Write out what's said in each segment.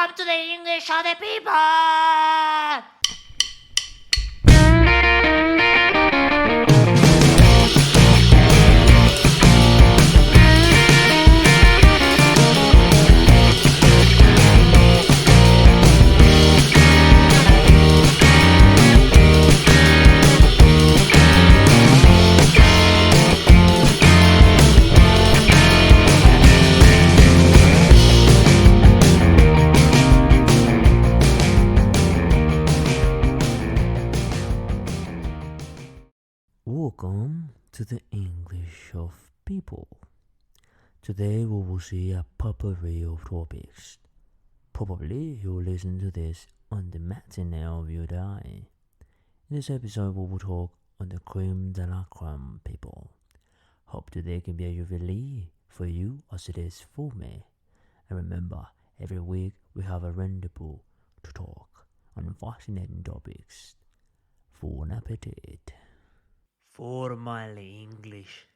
Welcome to the English of the people! Welcome to the English of People. Today we will see a potpourri of topics. Probably you'll listen to this on the matinee of your day. In this episode we will talk on the creme de la creme people. Hope today can be a jubilee for you as it is for me. And remember, every week we have a rendezvous to talk on fascinating topics. Bon appetit. Formal English.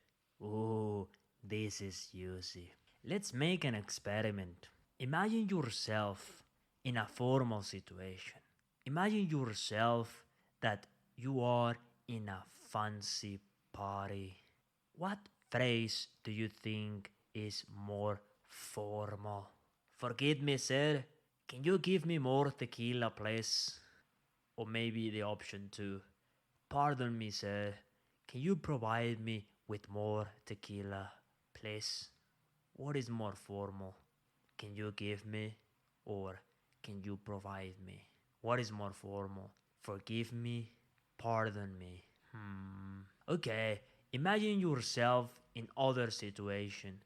Oh, this is juicy. Let's make an experiment. Imagine yourself in a formal situation. Imagine yourself that you are in a fancy party. What phrase do you think is more formal? Forgive me, sir. Can you give me more tequila, please? Or maybe the option 2. Pardon me, sir. Can you provide me with more tequila, please? What is more formal? Can you give me or can you provide me? What is more formal? Forgive me, pardon me. Okay, imagine yourself in other situation.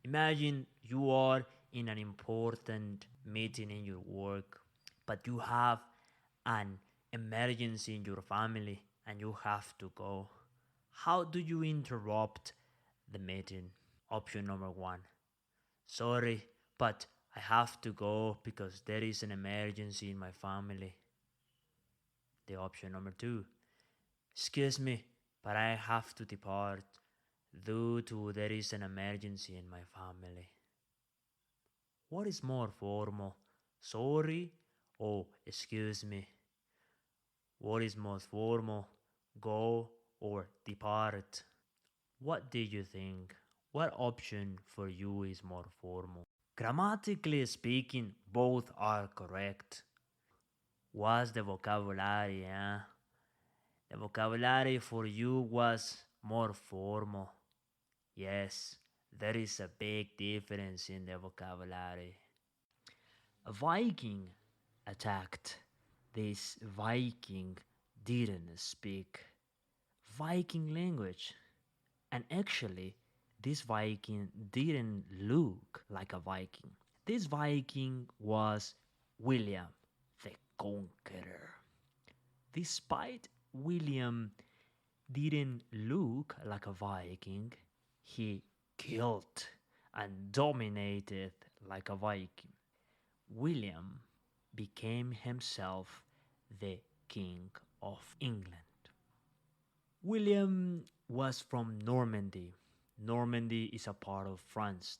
Imagine you are in an important meeting in your work, but you have an emergency in your family and you have to go. How do you interrupt the meeting? Option number 1. Sorry, but I have to go because there is an emergency in my family. The option number 2. Excuse me, but I have to depart due to there is an emergency in my family. What is more formal? Sorry or excuse me? What is most formal? Go or depart? What do you think? What option for you is more formal? Grammatically speaking, both are correct. What's the vocabulary, eh? The vocabulary for you was more formal. Yes, there is a big difference in the vocabulary. A Viking attacked. This Viking didn't speak Viking language. And actually, this Viking didn't look like a Viking. This Viking was William the Conqueror. Despite William didn't look like a Viking, he killed and dominated like a Viking. William became himself the King of England. William was from Normandy. Normandy is a part of France.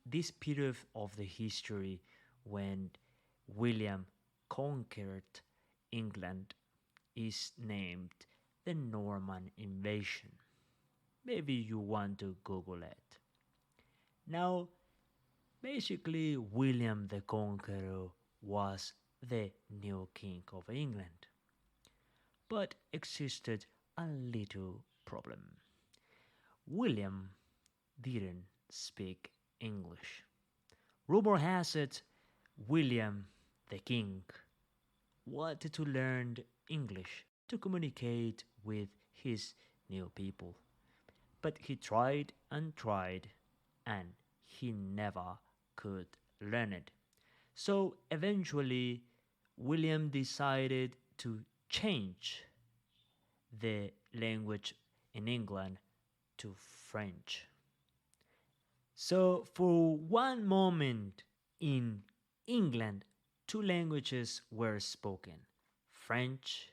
This period of the history when William conquered England is named the Norman invasion. Maybe you want to Google it. Now, basically, William the Conqueror was the new king of England. But existed a little problem. William didn't speak English. Rumor has it William the King wanted to learn English to communicate with his new people. But he tried and he never could learn it. So eventually, William decided to change the language in England to French. So for one moment in England, two languages were spoken. French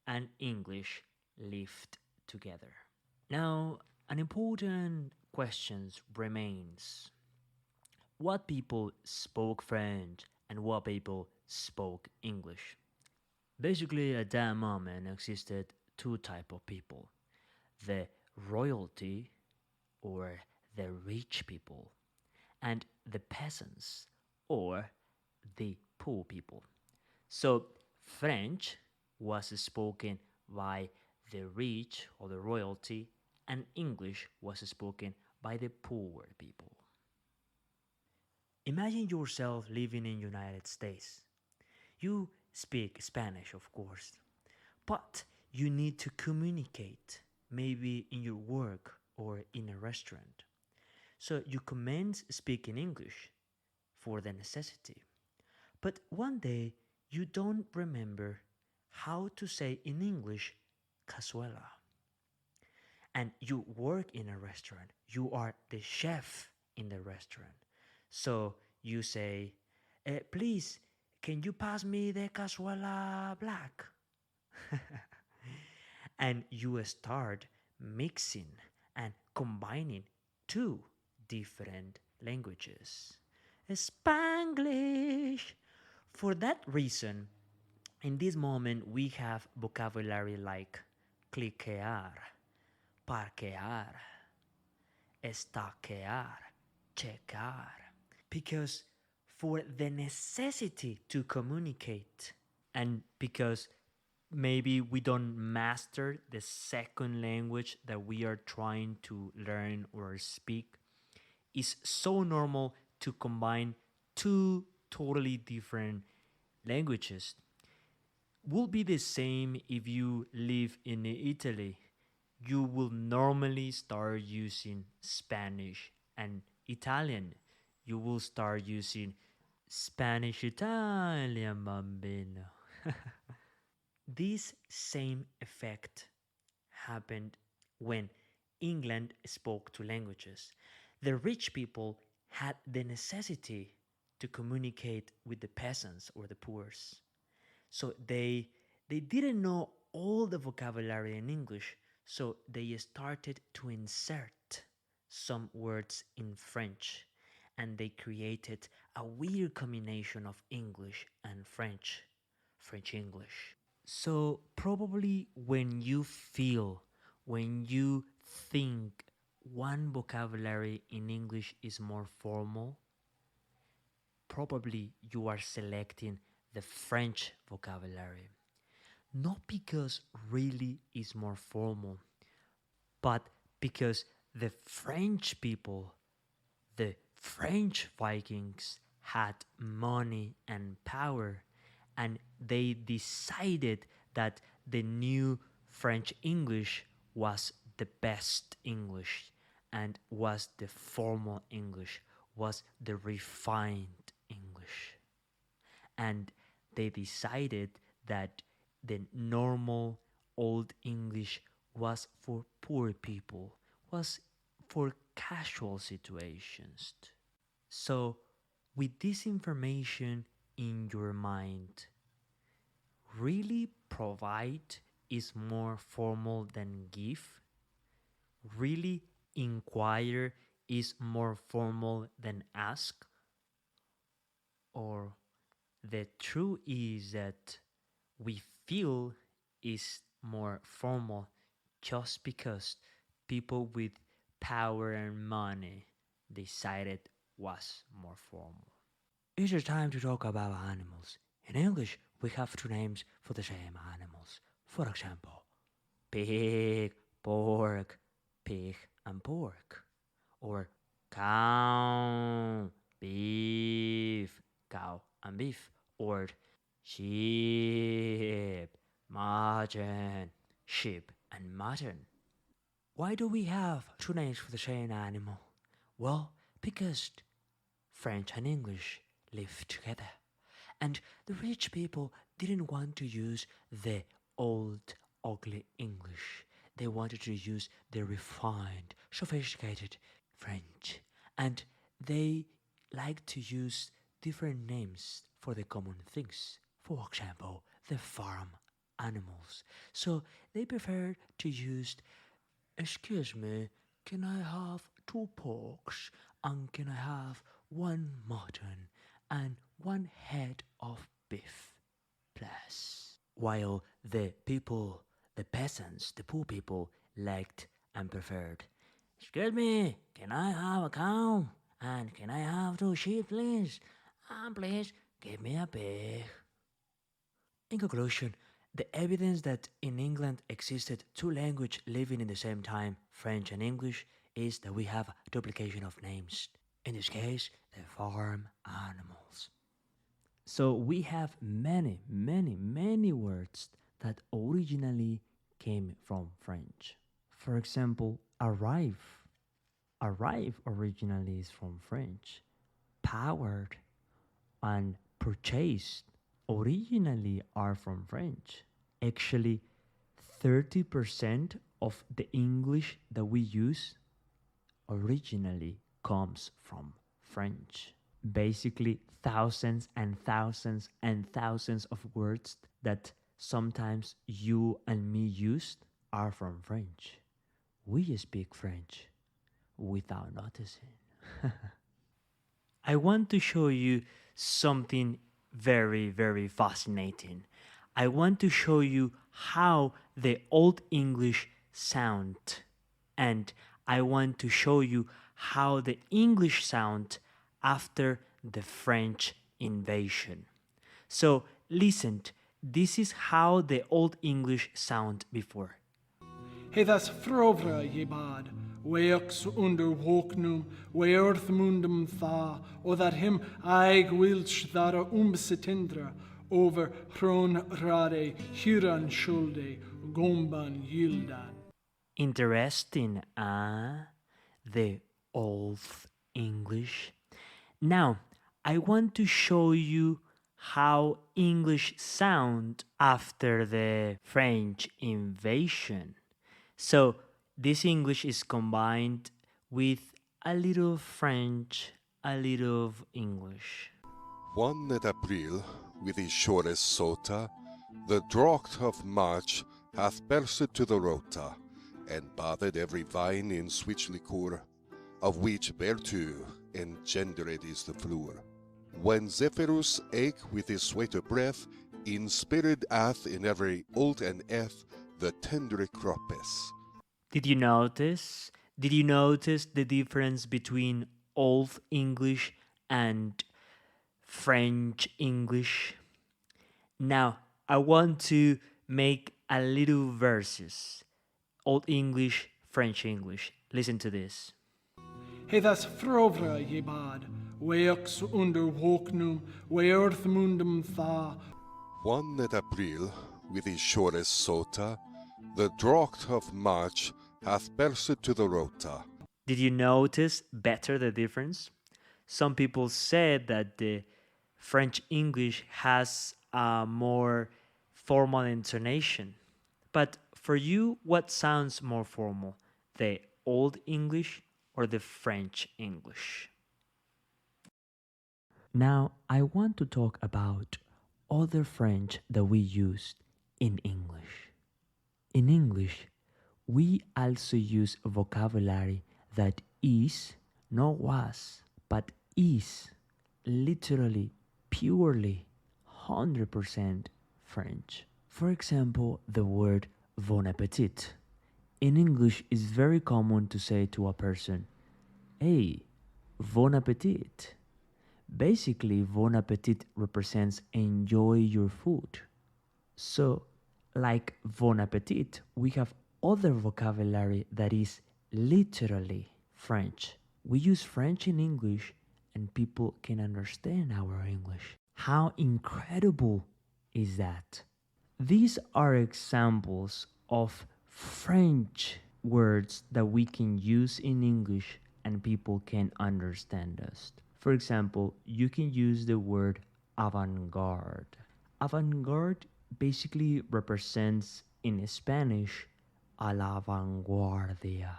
and English lived together. Now, an important question remains. What people spoke French and what people spoke English. Basically, at that moment existed two type of people: the royalty or the rich people, and the peasants or the poor people. So French was spoken by the rich or the royalty, and English was spoken by the poor people. Imagine yourself living in United States. You speak Spanish, of course, but you need to communicate, maybe in your work or in a restaurant. So you commence speaking English for the necessity. But one day you don't remember how to say in English cazuela. And you work in a restaurant. You are the chef in the restaurant. So you say, please, can you pass me the cazuela black? And you start mixing and combining two different languages. Spanglish. For that reason, in this moment, we have vocabulary like cliquear, parquear, estaquear, checar. Because for the necessity to communicate, and because maybe we don't master the second language that we are trying to learn or speak, it's so normal to combine two totally different languages. Will be the same if you live in Italy. You will normally start using Spanish and Italian. You will start using Spanish Italian bambino. This same effect happened when England spoke two languages. The rich people had the necessity to communicate with the peasants or the poor. So they didn't know all the vocabulary in English, so they started to insert some words in French, and they created a weird combination of English and French, French English. So probably when you think one vocabulary in English is more formal, probably you are selecting the French vocabulary. Not because really is more formal, but because the French people, the French Vikings, had money and power, and they decided that the new French English was the best English and was the formal English, was the refined English. And they decided that the normal old English was for poor people, was for casual situations. So, with this information in your mind, really provide is more formal than give? Really inquire is more formal than ask? Or the truth is that we feel is more formal just because people with power and money decided was more formal. Is it time to talk about animals? In English, we have two names for the same animals. For example, pig, pork, pig and pork. Or cow, beef, cow and beef. Or sheep, mutton, sheep and mutton. Why do we have two names for the same animal? Well, because French and English live together. And the rich people didn't want to use the old, ugly English. They wanted to use the refined, sophisticated French. And they like to use different names for the common things. For example, the farm animals. So they prefer to use, excuse me, can I have two porks? And can I have one mutton and one head of beef plus. While the people, the peasants, the poor people liked and preferred. Excuse me, can I have a cow? And can I have 2 sheep, please? And please give me a pig. In conclusion, the evidence that in England existed two languages living in the same time, French and English, is that we have duplication of names. In this case, the farm animals. So we have many words that originally came from French. For example, arrive. Arrive originally is from French. Powered and purchased originally are from French. Actually, 30% of the English that we use originally comes from French. Basically, thousands and thousands and thousands of words that sometimes you and me used are from French. We speak French without noticing. I want to show you something very fascinating. I want to show you how the Old English sound, and I want to show you how the English sound after the French invasion. So listen, this is how the Old English sound before. Heddas frovra je bad, weox under hognum, weorth mundum tha, o that him aig wilch thara setindra, over hron rade, huran shulde, gomban yildan. Interesting, the Old English. Now, I want to show you how English sound after the French invasion. So, this English is combined with a little French, a little English. 1 at April, with his shortest sota, the drought of March hath bursted to the rota, and bathed every vine in sweet liquor, of which thereto engendered is the flower. When Zephyrus eke with his sweeter breath, inspired hath in every old and eth the tender croppes. Did you notice? Did you notice the difference between Old English and French English? Now, I want to make a little verses. Old English, French English. Listen to this. Heddas frovra je bad, weox under hognum, weorth mundum tha. 1 at April, with his shortest sota, the drought of March hath bursted to the rota. Did you notice better the difference? Some people said that the French English has a more formal intonation. But for you, what sounds more formal? The Old English or the French English? Now, I want to talk about other French that we used in English. In English, we also use vocabulary that is, not was, but is literally, purely, 100% French. For example, the word bon appetit. In English, it's very common to say to a person, hey, bon appetit. Basically, bon appetit represents enjoy your food. So, like bon appetit, we have other vocabulary that is literally French. We use French in English and people can understand our English. How incredible is that? These are examples of French words that we can use in English and people can understand us. For example, you can use the word avant-garde. Avant-garde basically represents in Spanish a la vanguardia.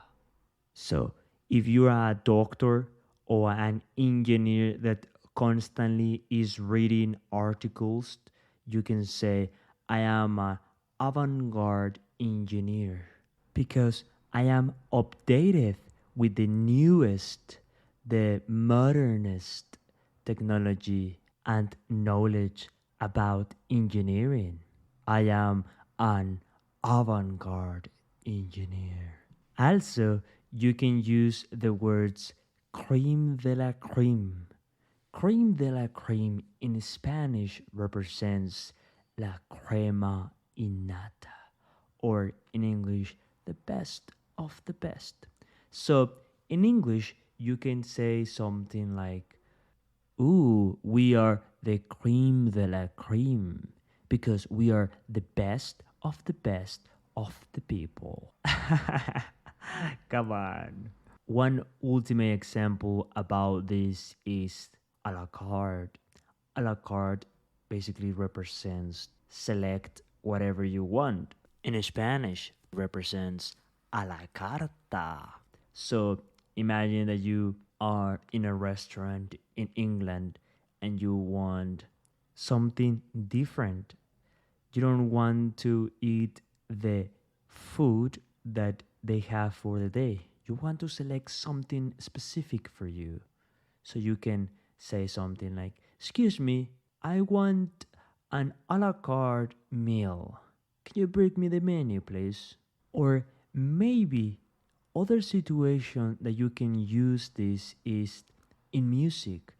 So, if you're a doctor or an engineer that constantly is reading articles, you can say, I am an avant-garde engineer because I am updated with the newest, the modernest technology and knowledge about engineering. I am an avant garde engineer. Also, you can use the words creme de la creme. Creme de la creme in Spanish represents la crema innata, or in English, the best of the best. So, in English, you can say something like, ooh, we are the creme de la creme because we are the best of the people. Come on. One ultimate example about this is a la carte. A la carte basically represents select whatever you want. In Spanish, represents a la carta. So imagine that you are in a restaurant in England and you want something different. You don't want to eat the food that they have for the day. You want to select something specific for you. So you can say something like, excuse me, I want an a la carte meal. Can you bring me the menu, please? Or maybe other situation that you can use this is in music.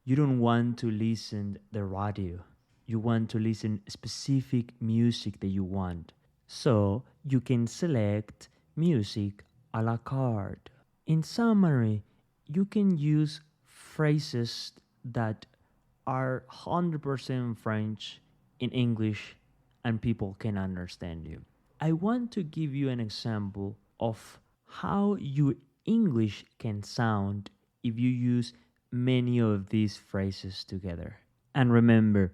You don't want to listen the radio. You want to listen specific music that you want. So you can select music a la carte. In summary, you can use phrases that are 100% French in English and people can understand you. I want to give you an example of how your English can sound if you use many of these phrases together. And remember,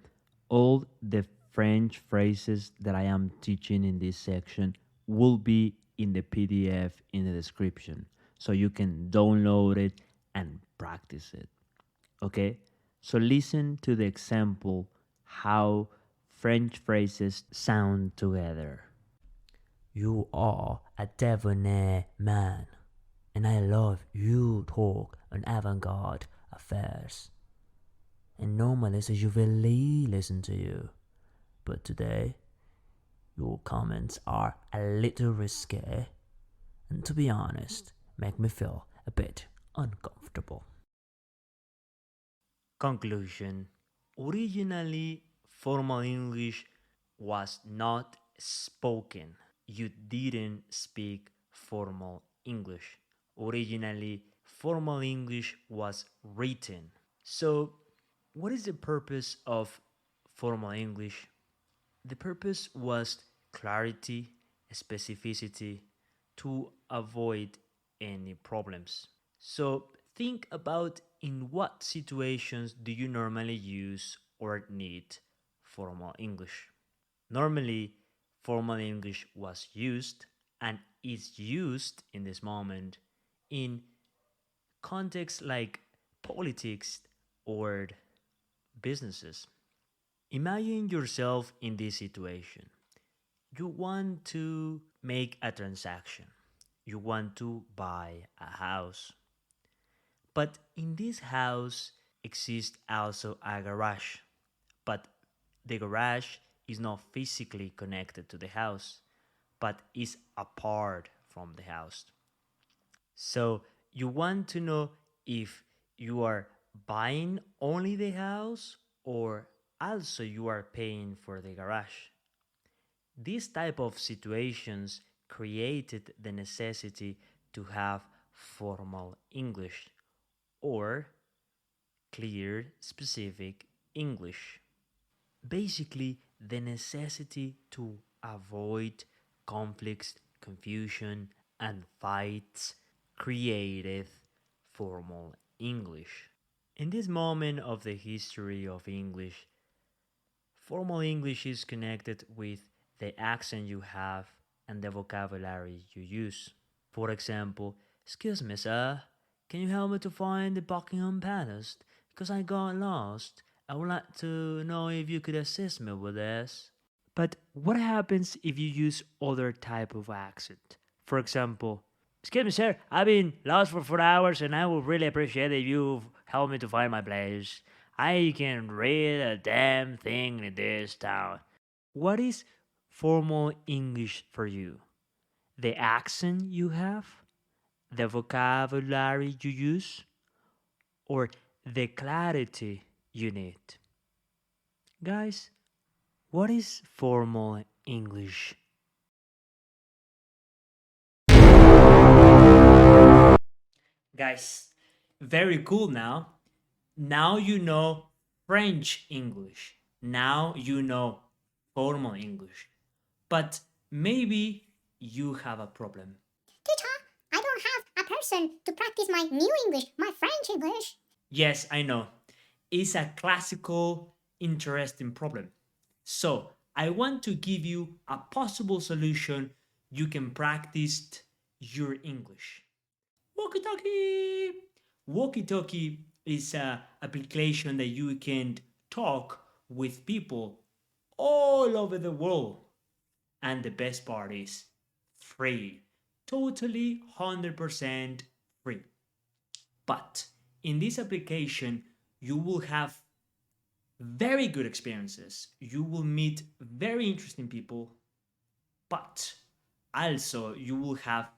all the French phrases that I am teaching in this section will be in the PDF in the description. So you can download it and practice it. Okay? So listen to the example how French phrases sound together. You are a debonair man, and I love you talk on avant-garde affairs. And normally I usually listen to you, but today your comments are a little risque, and to be honest, make me feel a bit uncomfortable. Conclusion. Originally, formal English was not spoken. You didn't speak formal English. Originally, formal English was written. So, what is the purpose of formal English? The purpose was clarity, specificity to avoid any problems. So think about in what situations do you normally use or need formal English. Normally, formal English was used and is used in this moment in contexts like politics or businesses. Imagine yourself in this situation. You want to make a transaction. You want to buy a house. But in this house exists also a garage. But the garage is not physically connected to the house, but is apart from the house. So you want to know if you are buying only the house or also you are paying for the garage. These type of situations created the necessity to have formal English or clear specific English. Basically, the necessity to avoid conflicts, confusion, and fights created formal English. In this moment of the history of English, formal English is connected with the accent you have and the vocabulary you use. For example, excuse me, sir, can you help me to find the Buckingham Palace? Because I got lost. I would like to know if you could assist me with this. But what happens if you use other type of accent? For example, excuse me, sir, I've been lost for 4 hours and I would really appreciate if you help me to find my place. I can read a damn thing in this town. What is formal English for you? The accent you have? The vocabulary you use? Or the clarity you need? Guys, what is formal English? Guys, very cool now. Now you know French English. Now you know formal English. But maybe you have a problem. Teacher, I don't have a person to practice my new English, my French English. Yes, I know. It's a classical, interesting problem. So, I want to give you a possible solution you can practice your English. Walkie talkie! Walkie talkie is an application that you can talk with people all over the world. And the best part is free. Totally 100% free. But in this application, you will have very good experiences. You will meet very interesting people, but also you will have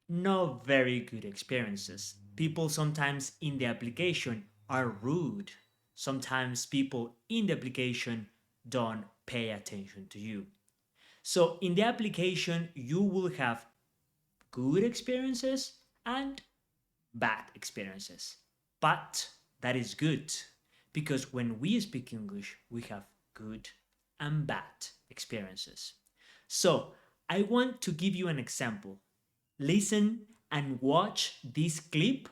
not very good experiences. People sometimes in the application are rude. Sometimes people in the application don't pay attention to you. So in the application, you will have good experiences and bad experiences. But that is good because when we speak English, we have good and bad experiences. So I want to give you an example. Listen and watch this clip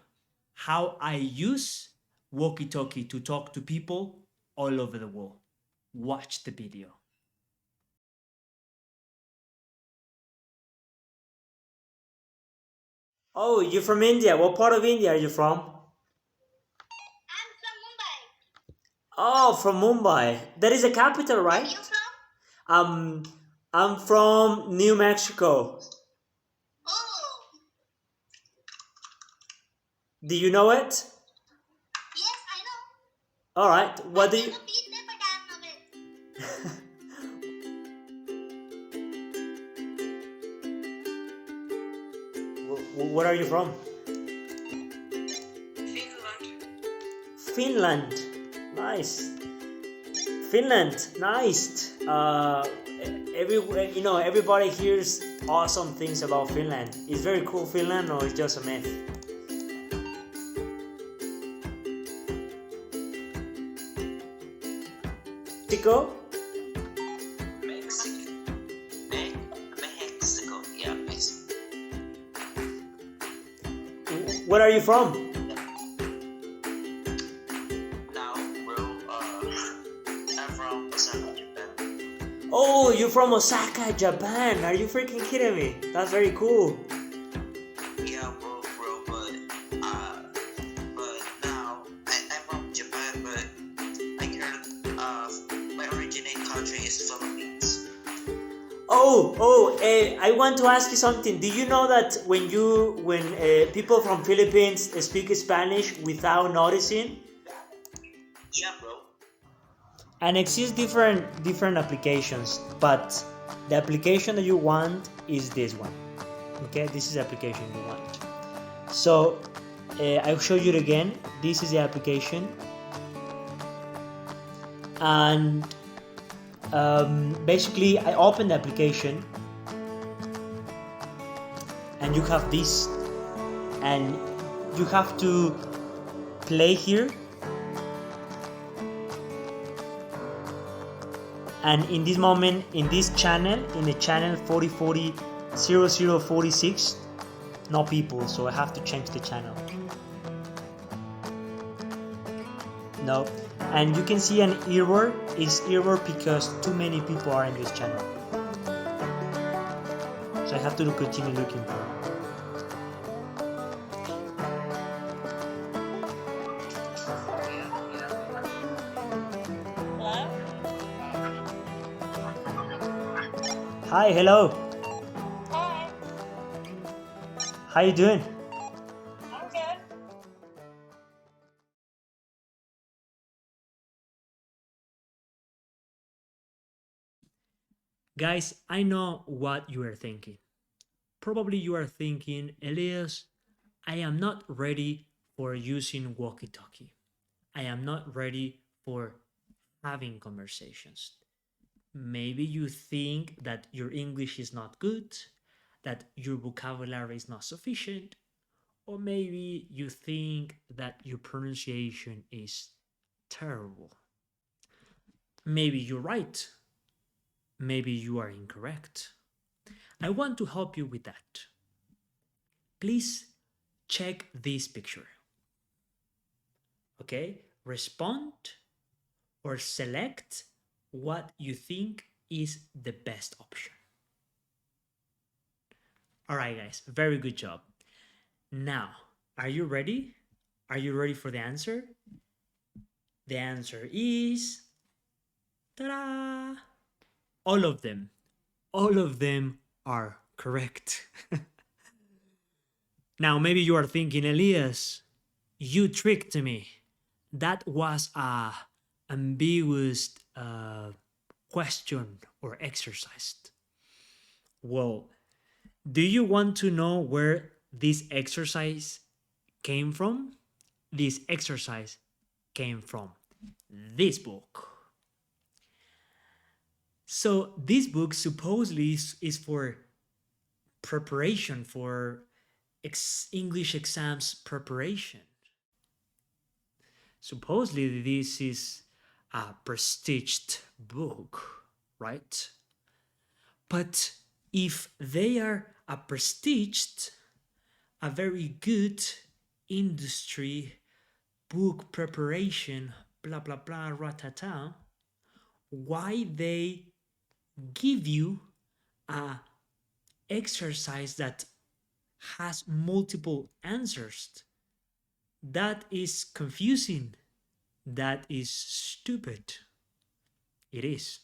how I use walkie talkie to talk to people all over the world. Watch the video. Oh, you're from India. What part of India are you from? I'm from Mumbai. Oh, from Mumbai. That is the capital, right? You from? Um, I'm from New Mexico. Oh, Do you know it? yes, I know. All right. What do you? Never been there, but I know it. Where are you from? Finland. Finland. Nice. Finland. Nice. Everybody hears awesome things about Finland. Is very cool Finland or is just a myth? Mexico? Mexico. Mexico. Yeah, Mexico. Where are you from? Now, bro, I'm from Osaka, Japan. Oh, you're from Osaka, Japan. Are you freaking kidding me? That's very cool. Yeah, bro, but now I'm from Japan, but I heard my originate country is Philippines. I want to ask you something. Do you know that when people from Philippines speak Spanish without noticing? Yeah, bro. And exist different applications, but the application that you want is this one. Okay, this is the application you want. So I'll show you it again. This is the application, and basically I open the application, and you have this, and you have to play here. And in this moment, in this channel, in the channel 40400046, no people, so I have to change the channel. No, and you can see an error. It's error because too many people are in this channel. So I have to continue looking for it. Hi, hello. Hi. How you doing? Guys, I know what you are thinking. Probably you are thinking, Elias, I am not ready for using walkie talkie. I am not ready for having conversations. Maybe you think that your English is not good, that your vocabulary is not sufficient, or maybe you think that your pronunciation is terrible. Maybe you're right. Maybe you are incorrect. I want to help you with that. Please check this picture. Okay? Respond or select what you think is the best option. All right, guys, very good job. Now, are you ready? Are you ready for the answer? The answer is ta-da! All of them. All of them are correct. Now, maybe you are thinking, Elias, you tricked me. That was a ambiguous question or exercise. Well, do you want to know where this exercise came from? This exercise came from this book. So this book supposedly is for preparation, for English exams preparation. Supposedly this is a prestiged book, right? But if they are a prestiged, a very good industry book preparation, blah blah blah, ratata, why they give you a exercise that has multiple answers? That is confusing. That is stupid. It is.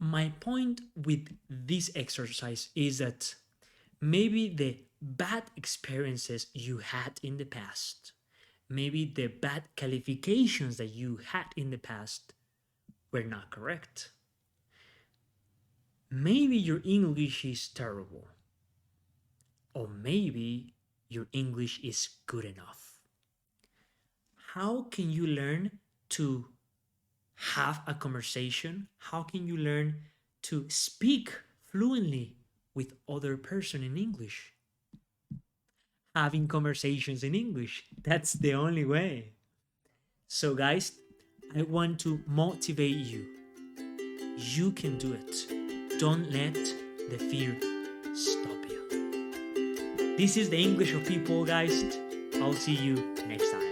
My point with this exercise is that maybe the bad experiences you had in the past, maybe the bad qualifications that you had in the past were not correct. Maybe your English is terrible. Or maybe your English is good enough. How can you learn to have a conversation? How can you learn to speak fluently with other person in English? Having conversations in English. That's the only way. So guys, I want to motivate you. You can do it. Don't let the fear stop you. This is the English of People, guys. I'll see you next time.